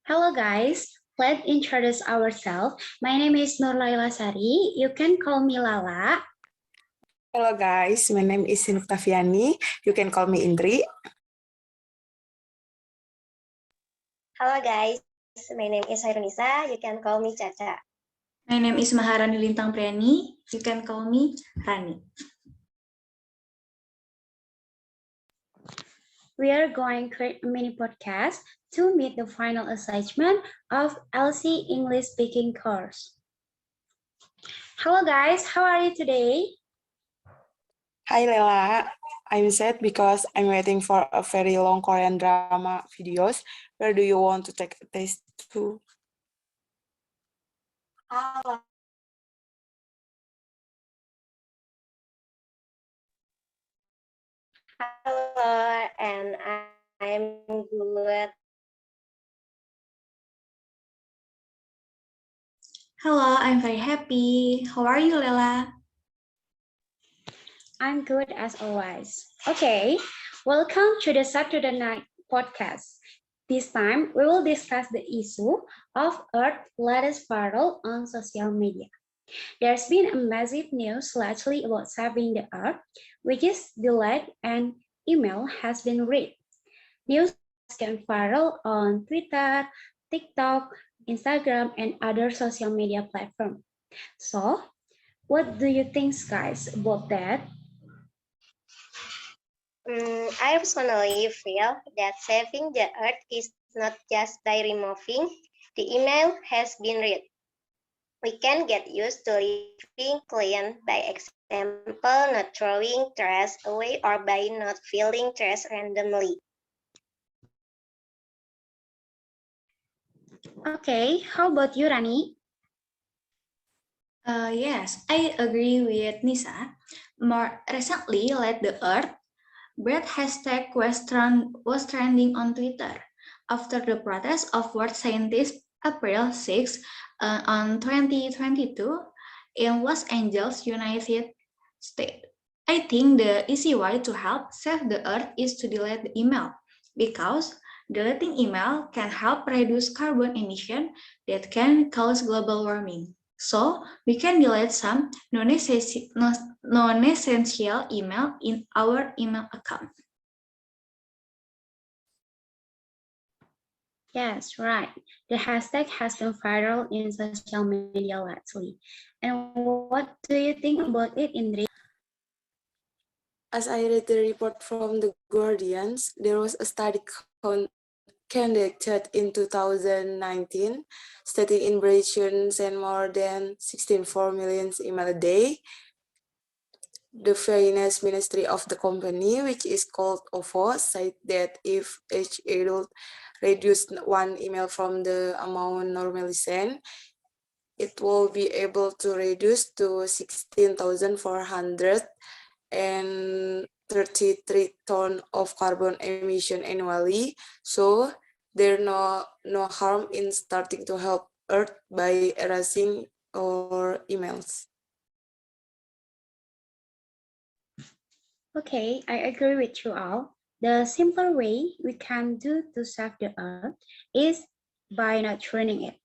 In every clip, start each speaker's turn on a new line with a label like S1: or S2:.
S1: Hello guys, let's introduce ourselves. My name is Nur Laila Sari. You can call me Lala.
S2: Hello guys, my name is Sinuk Tafiani. You can call me Indri.
S3: Hello guys, my name is Hairunisa. You can call me Caca.
S4: My name is Maharani Lintang Priani. You can call me Rani.
S1: We are going to create a mini podcast to meet the final assessment of LC English speaking course. Hello guys, how are you today?
S2: Hi Lela, I'm sad because I'm waiting for a very long Korean drama videos. Where do you want to take a test to?
S3: Halo. Hello, and I'm good.
S4: Hello, I'm very happy. How are you, Lela?
S1: I'm good as always. Okay, welcome to the Saturday Night Podcast. This time, we will discuss the issue of Earth's latest viral on social media. There's been a massive news lately about saving the Earth, which is delayed and email has been read. News has gone viral on Twitter, TikTok, Instagram, and other social media platforms. So, what do you think, guys, about that?
S3: I personally feel that saving the Earth is not just by removing the email has been read. We can get used to living clean, by example, not throwing trash away or by not filling trash randomly.
S1: Okay, how about you, Rani?
S4: Yes, I agree with Nisa. More recently, Let the Earth Bread hashtag was trending on Twitter after the protest of World Scientists April 6 on 2022 in Los Angeles, United States. I think the easy way to help save the Earth is to delete the email because deleting email can help reduce carbon emission that can cause global warming. So we can delete some non-essential email in our email account.
S1: Yes, right. The hashtag has been viral in social media lately. And what do you think about it, Indri?
S2: As I read the report from the Guardians, there was a study conducted in 2019 stating in Britain send more than 16.4 million email a day. The Finance Ministry of the company, which is called OVO, said that if each adult reduced one email from the amount normally sent, it will be able to reduce to 16,400 and 33 tons of carbon emission annually. So there's no harm in starting to help Earth by erasing our emails.
S1: Okay, I agree with you all. The simpler way we can do to save the Earth is by not ruining it.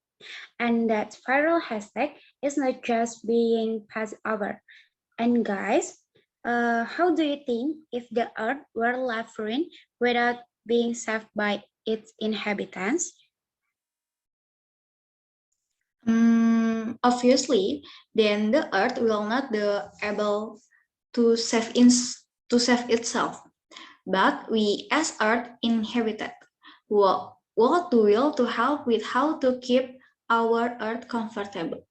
S1: And that viral hashtag is not just being passed over. And guys, how do you think if the Earth were left ruined without being saved by its inhabitants?
S4: Obviously, then the Earth will not be able to save itself. But we as Earth inhabited what will to help with how to keep our Earth comfortable.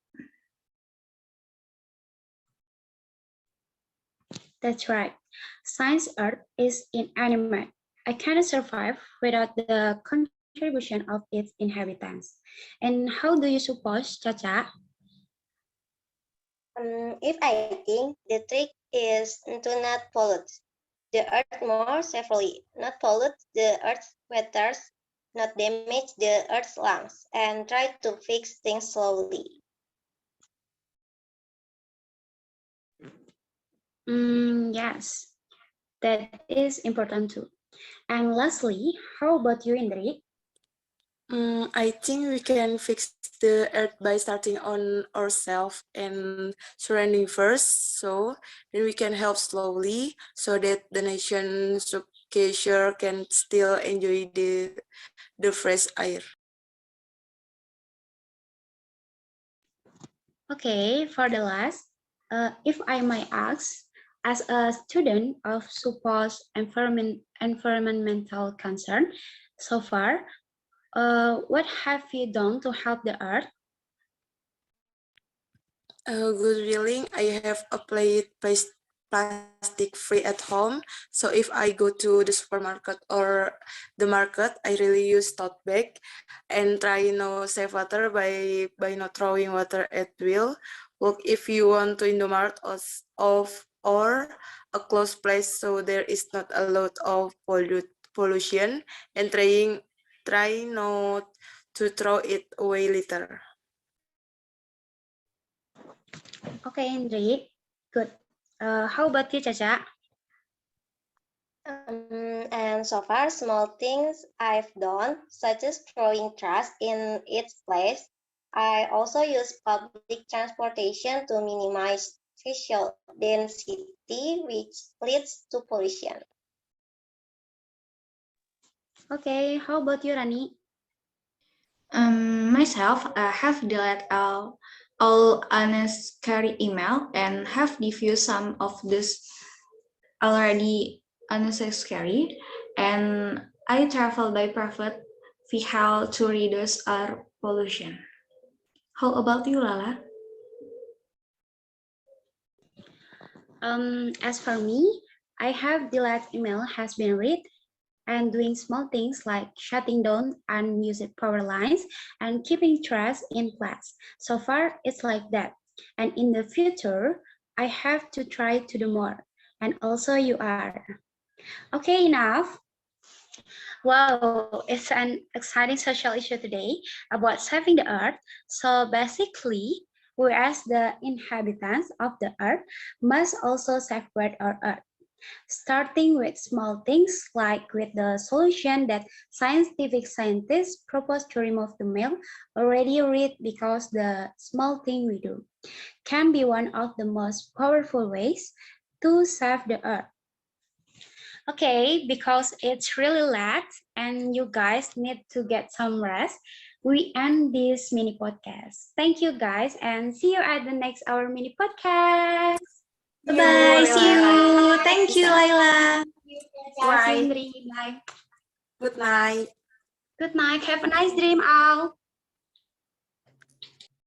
S1: That's right. Science Earth is inanimate. I cannot survive without the contribution of its inhabitants. And how do you suppose, Caca?
S3: If I think the trick is to not pollute the earth more safely, not pollute the earth's waters, not damage the earth's lungs, and try to fix things slowly.
S1: Yes, that is important too. And lastly, how about you, Indri?
S2: I think we can fix the earth by starting on ourselves and surrounding first. So then we can help slowly so that the nation's culture can still enjoy the fresh air.
S1: Okay, for the last, if I might ask, as a student of suppose environmental concern, so far, what have you done to help the earth?
S2: Good feeling. I have applied plastic free at home. So if I go to the supermarket or the market, I really use tote bag and try save water by not throwing water at will. Look if you want to in the market or a closed place so there is not a lot of pollution and try not to throw it away later.
S1: Okay, Hendrik, good. How about you, Caca?
S3: And so far, small things I've done, such as throwing trash in its place. I also use public transportation to minimize visual density, which leads to pollution.
S1: Okay, how about you, Rani?
S4: Myself, I have deleted all unnecessary email and have diffused some of this already unnecessary. And I travel by private vehicle to reduce air pollution. How about you, Lala?
S1: As for me, I have deleted email has been read and doing small things like shutting down unused power lines and keeping trash in place. So far, it's like that. And in the future, I have to try to do more. And also you are. Okay, enough. Wow, it's an exciting social issue today about saving the earth. So basically, we as the inhabitants of the earth must also safeguard our earth, starting with small things like with the solution that scientific scientists propose to remove the male already read because the small thing we do can be one of the most powerful ways to save the earth. Okay, because it's really late and you guys need to get some rest, we end this mini podcast. Thank you guys and see you at the next our mini podcast.
S4: Bye-bye. See you. Thank you, Laila.
S1: Bye. Bye.
S2: Good night.
S1: Good night. Have a nice dream, all.